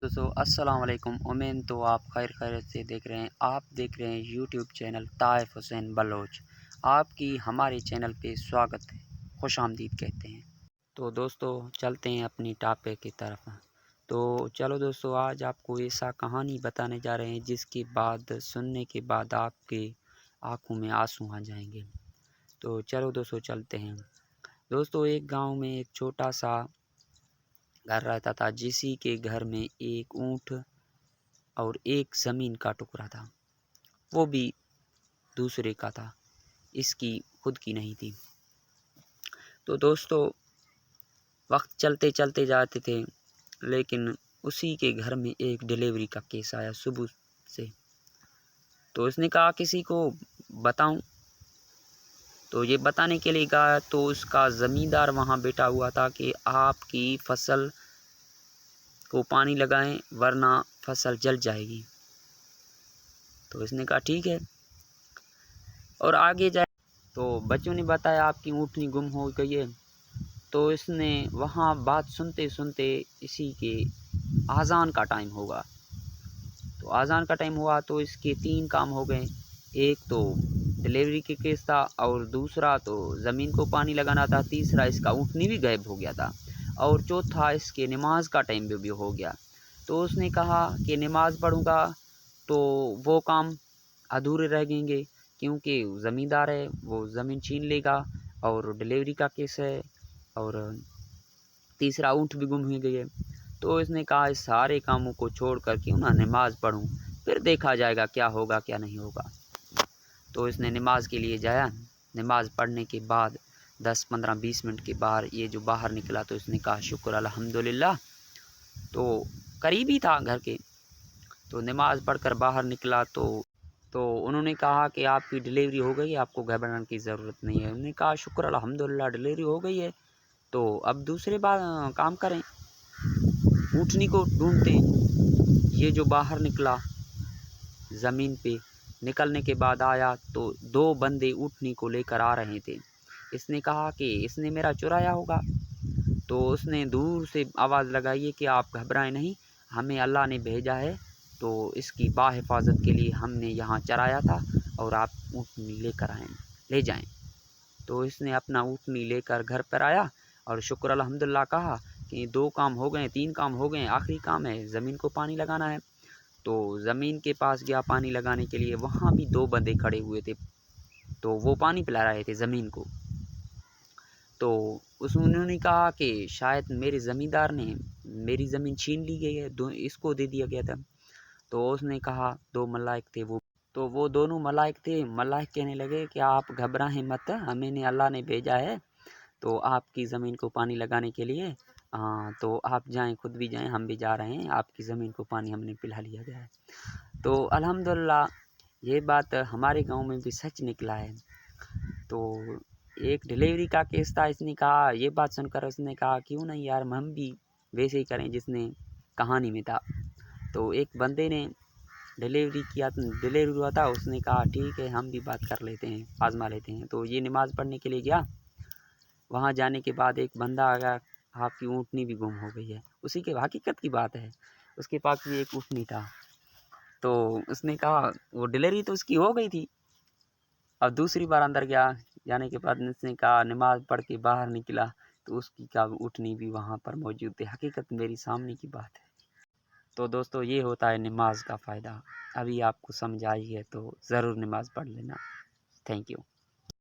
दोस्तों अस्सलाम वालेकुम। उम्मीद तो आप खैरियत से देख रहे हैं। आप देख रहे हैं यूट्यूब चैनल ताइफ हुसैन बलोच। आपकी हमारे चैनल पे स्वागत है, खुश आमदीद कहते हैं। तो दोस्तों चलते हैं अपनी टॉपिक की तरफ। तो चलो दोस्तों, आज आपको ऐसा कहानी बताने जा रहे हैं जिसके बाद सुनने के बाद आपके आँखों में आंसू आ जाएंगे। तो चलो दोस्तों चलते हैं। दोस्तों, एक गांव में एक छोटा सा घर रहता था, जिसी के घर में एक ऊँट और एक ज़मीन का टुकड़ा था। वो भी दूसरे का था, इसकी खुद की नहीं थी। तो दोस्तों, वक्त चलते चलते जाते थे, लेकिन उसी के घर में एक डिलीवरी का केस आया सुबह से। तो उसने कहा किसी को बताऊं। तो ये बताने के लिए गया तो उसका ज़मींदार वहाँ बैठा हुआ था कि आपकी फसल को पानी लगाएं वरना फसल जल जाएगी। तो इसने कहा ठीक है, और आगे जाए तो बच्चों ने बताया आपकी ऊँटनी गुम हो गई है। तो इसने वहाँ बात सुनते सुनते इसी के आज़ान का टाइम होगा। तो आज़ान का टाइम हुआ तो इसके 3 काम हो गए। एक तो डिलीवरी के केस था, और दूसरा तो ज़मीन को पानी लगाना था, तीसरा इसका ऊँटनी भी गायब हो गया था, और चौथा इसके नमाज का टाइम भी हो गया। तो उसने कहा कि नमाज पढ़ूँगा तो वो काम अधूरे रह जाएंगे, क्योंकि ज़मींदार है वो ज़मीन छीन लेगा, और डिलीवरी का केस है, और तीसरा ऊँट भी गुम हो गई है। तो इसने कहा इस सारे कामों को छोड़ कर क्यों ना नमाज़ पढ़ूं, फिर देखा जाएगा क्या होगा क्या नहीं होगा। तो इसने नमाज के लिए जाया। नमाज़ पढ़ने के बाद 10-15-20 मिनट के बाद ये जो बाहर निकला, तो इसने कहा शुक्र अल्हम्दुलिल्लाह। तो करीब ही था घर के। तो नमाज़ पढ़कर बाहर निकला तो उन्होंने कहा कि आपकी डिलीवरी हो गई है, आपको घबराने की ज़रूरत नहीं है। उन्होंने कहा शुक्र अल्हम्दुलिल्लाह डिलीवरी हो गई है, तो अब दूसरे बार काम करें, ऊँटनी को ढूंढते हैं। ये जो बाहर निकला, ज़मीन पे निकलने के बाद आया तो 2 बंदे ऊँटनी को लेकर आ रहे थे। इसने कहा कि इसने मेरा चुराया होगा। तो उसने दूर से आवाज़ लगाई है कि आप घबराएं नहीं, हमें अल्लाह ने भेजा है, तो इसकी बाहिफाजत के लिए हमने यहाँ चराया था, और आप ऊँटनी लेकर आएँ, ले जाएं। तो इसने अपना ऊँटनी लेकर घर पर आया और शुक्र अल्हम्दुलिल्लाह कहा कि 2 काम हो गए, 3 काम हो गए, आखिरी काम है ज़मीन को पानी लगाना है। तो ज़मीन के पास गया पानी लगाने के लिए, वहाँ भी 2 बंदे खड़े हुए थे, तो वो पानी पिला रहे थे ज़मीन को। तो उन्होंने कहा कि शायद मेरे ज़मींदार ने मेरी ज़मीन छीन ली गई है, इसको दे दिया गया था। तो उसने कहा 2 मलाइक थे वो दोनों मलाइक थे। मलाइक कहने लगे कि आप घबराएं मत, हमें अल्लाह ने भेजा है तो आपकी ज़मीन को पानी लगाने के लिए। तो आप जाएं, खुद भी जाएं, हम भी जा रहे हैं, आपकी ज़मीन को पानी हमने पिला लिया गया है। तो अल्हम्दुलिल्लाह ये बात हमारे गांव में भी सच निकला है। तो एक डिलीवरी का केस था। इसने कहा, ये बात सुनकर उसने कहा क्यों नहीं यार, हम भी वैसे ही करें जिसने कहानी में था। तो एक बंदे ने डिलीवरी हुआ था, उसने कहा ठीक है हम भी बात कर लेते हैं, आजमा लेते हैं। तो ये नमाज़ पढ़ने के लिए गया। वहाँ जाने के बाद एक बंदा आ गया, आपकी ऊँटनी भी गुम हो गई है। उसी के हकीकत की बात है, उसके पास भी एक ऊँटनी था। तो उसने कहा वो डिलीवरी तो उसकी हो गई थी। अब दूसरी बार अंदर गया, जाने के बाद उसने कहा नमाज़ पढ़ के बाहर निकला, तो उसकी का ऊँटनी भी वहाँ पर मौजूद थी। हकीकत मेरी सामने की बात है। तो दोस्तों, ये होता है नमाज का फ़ायदा। अभी आपको समझ आई है तो ज़रूर नमाज़ पढ़ लेना। Thank you.